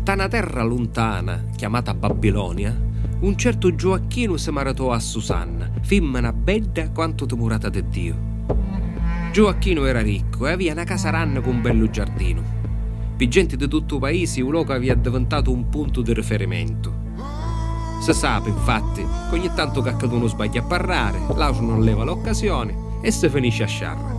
Da una terra lontana, chiamata Babilonia, un certo Gioacchino si maratò a Susanna, femmina bella quanto timorata di Dio. Gioacchino era ricco e aveva una casa ranna con un bello giardino. Per gente di tutto il paese, il luogo aveva diventato un punto di riferimento. Si sa, infatti, che ogni tanto che uno sbaglia a parlare, l'altro non leva l'occasione e si finisce a sciarra.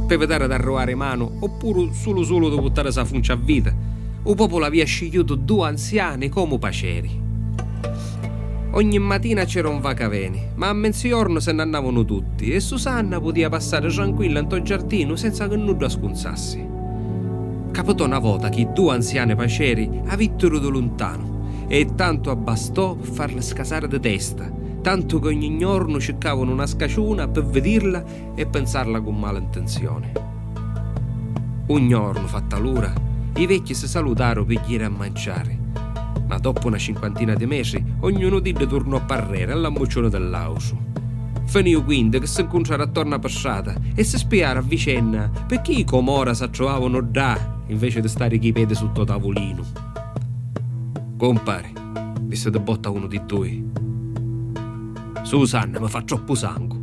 Per vedere da arrovare mano, oppure solo da buttare sa funcia a vita, il popolo aveva scegliuto due anziani come paceri. Ogni mattina c'era un vacaveni, ma a mezzogiorno se ne andavano tutti e Susanna poteva passare tranquilla in tuo giardino senza che nulla sconzassi. Capitò una volta che i due anziani paceri avvittero da lontano e tanto abbastò per farle scasare di testa, tanto che ogni giorno cercavano una scacciuna per vederla e pensarla con malintenzione. Un giorno, fatta l'ora, i vecchi si salutarono per ieri a mangiare, ma dopo una cinquantina di mesi ognuno di loro tornò a parere alla moccione dell'auso. Finì quindi che si incontrarono attorno a passata e si spiarono a vicenda perché i comora si trovavano là invece di stare chi piedi sotto tavolino. Compare, disse di botta uno di due. Susanna mi fa troppo sangue.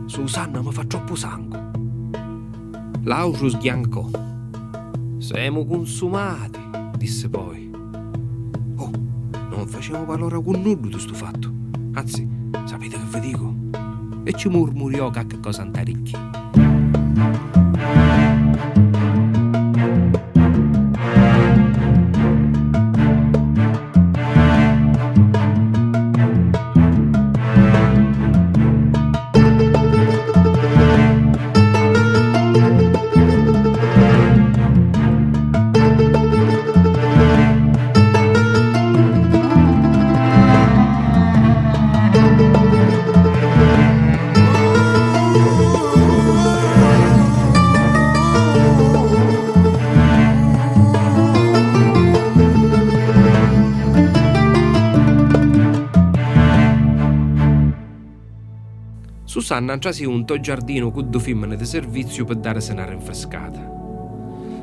Susanna mi fa troppo sangue. L'auso sghiancò. Siamo consumati, disse poi. Oh, non facciamo valore con nulla di sto fatto. Anzi, sapete che vi dico? E ci murmuriò che cosa antaricchi. Susanna entrasi un tuo giardino con due femmine di servizio per dare una rinfrescata.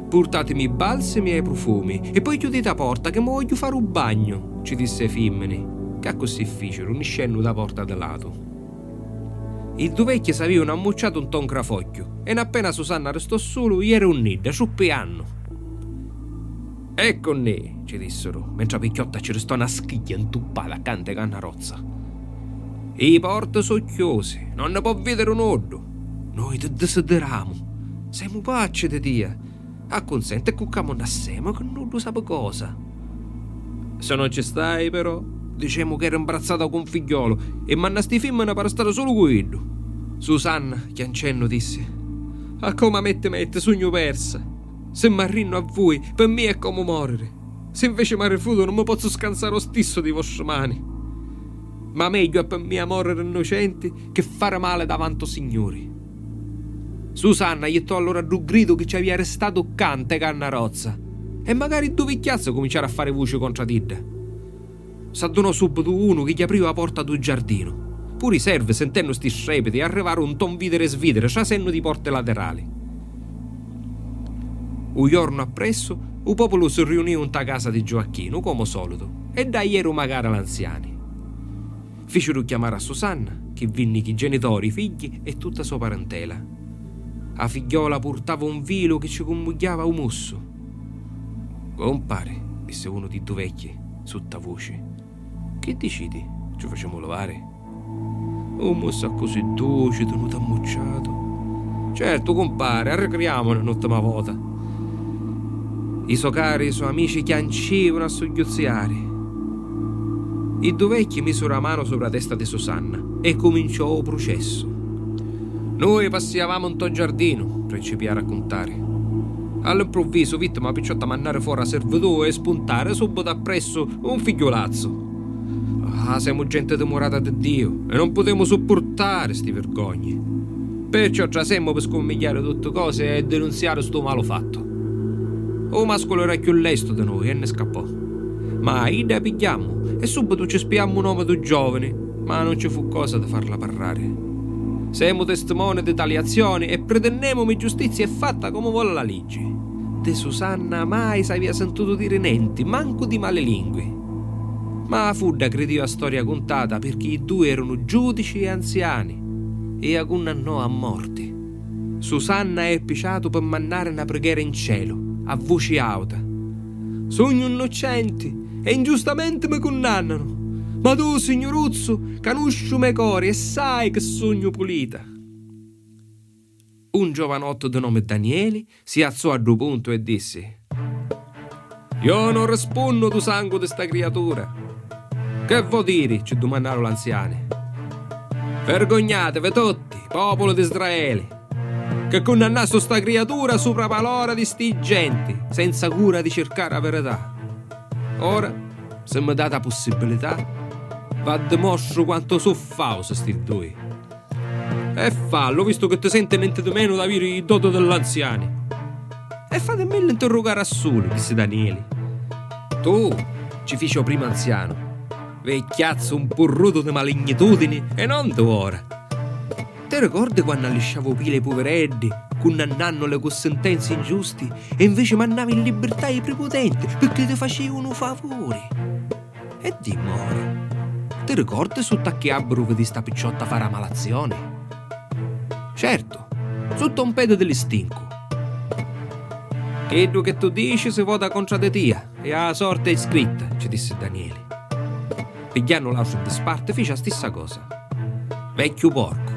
Portatemi i balsami e i profumi e poi chiudete la porta che mi voglio fare un bagno, ci disse ai femmini, che così fecero, uniscendo da porta da lato. I due vecchi si avevano ammucciato un ton crafocchio e appena Susanna restò solo, ieri un nido, ciuppiando. Ecco ne, ci dissero, mentre a picchiotta ci restò una schiglia intuppata accanto a Cannarozza. I porte sono chiuse, non ne può vedere un oddo. Noi ti desideriamo. Siamo pacce di Dio. Acconsente e cuccamo assieme che non lo sa cosa. Se non ci stai, però, diciamo che era imbarazzata con un figliolo e mannasti femmina per stare solo quello. Susanna, chiancenno, disse: a come mette sogno persa. Se mi arrinno a voi, per me è come morire. Se invece mi rifiuto, non mi posso scansare lo stesso di vostre mani. Ma meglio è per me morire innocenti che fare male davanti ai signori. Susanna gli tò allora un grido che ci aveva restato cante Cannarozza e magari due vecchiazze cominciarono a fare voce contro di te. S'adunò subito uno che gli apriva la porta del giardino. Pure i servi, sentendo sti strepiti, arrivarono un ton videre e svidere, senno di porte laterali. Un giorno appresso, il popolo si riunì in ta casa di Gioacchino, come solito, e da ieri magari l'anziani. Fecero chiamare a Susanna, che vinni i genitori, i figli e tutta sua parentela. La figliola portava un velo che ci conmugliava un musso. Compare, disse uno di due vecchi, sottovoce. Che decidi? Ci facciamo lavare? Un musso così dolce, tenuto ammucciato. Certo, compare, arrecriamolo un'ultima volta. I suoi cari e i suoi amici chiancevano a sogghiozziare. I due vecchi misero la mano sopra la testa di Susanna e cominciò il processo. Noi passavamo in tuo giardino, principiò a raccontare. All'improvviso, vittima picciotta mannare fuori a servitore e spuntare subito appresso un figliolazzo. Ah, siamo gente demorata di Dio e non potremo sopportare sti vergogni. Perciò trasiamo per scommigliare tutte cose e denunziare sto malo fatto. O mascolo era più lesto di noi e ne scappò. Ma ida pigliamo e subito ci spiammo un uomo due giovani, ma non ci fu cosa da farla parlare. Siamo testimoni di tali azioni e pretendiamo che giustizia è fatta come vuole la legge. De Susanna mai s'aveva sentito dire niente, manco di male lingue. Ma Fudda credeva a storia contata perché i due erano giudici e anziani e la condannò a morte. Susanna è picciato per mandare una preghiera in cielo, a voce alta. Sogno innocenti e ingiustamente mi condannano. Ma tu, signoruzzo, conosci me cori e sai che sogno pulita. Un giovanotto di nome Daniele si alzò a due punto e disse: Io non rispondo tu sangue di sta creatura. Che vuol dire? Ci domandarono l'anziano. Vergognatevi tutti, popolo di Israele, che condannaste sta creatura sopra parola di sti genti, senza cura di cercare la verità. Ora, se mi date la possibilità, va a dimostro quanto so fausa sti due. E fallo, visto che ti sente niente di meno da avere il doto dell'anziano. E fatemi l'interrogare a solo, disse Daniele. Tu, ci fece il primo anziano, vecchiazzo un porruto di malignitudini e non d'ora. Ti ricordi quando allisciavo pile ai poveretti, condannandole con sentenze ingiusti, e invece mandavi in libertà i prepotenti perché ti facevano favori? E dimmi ora, ti ricordi sotto a che albero vedi sta picciotta fare malazione? Certo, sotto un pedo dell'istinco. Quello che tu dici si vota contro di tia e la sorte è scritta, ci disse Daniele. Pigliando l'altro di sparte fece la stessa cosa. Vecchio porco.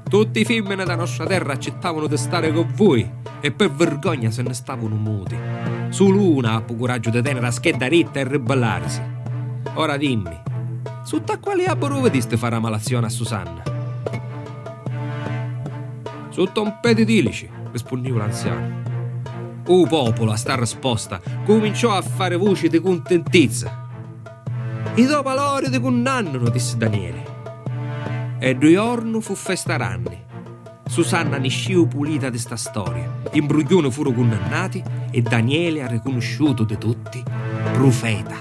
Tutti i femmine da nostra terra accettavano di stare con voi e per vergogna se ne stavano muti. Solo una ha coraggio di tenere la scheda ritta e ribellarsi. Ora dimmi, sotto a quale albero vediste fare la malazione a Susanna? Sotto un pe di dilici, rispondeva l'anziano. Popolo, a sta risposta, cominciò a fare voci di contentezza. I dopo loro ti condannano, disse Daniele. E 2 giorni fu festa ranni. Susanna ne sciù pulita di sta storia. I imbruglioni furono condannati e Daniele ha riconosciuto di tutti profeta.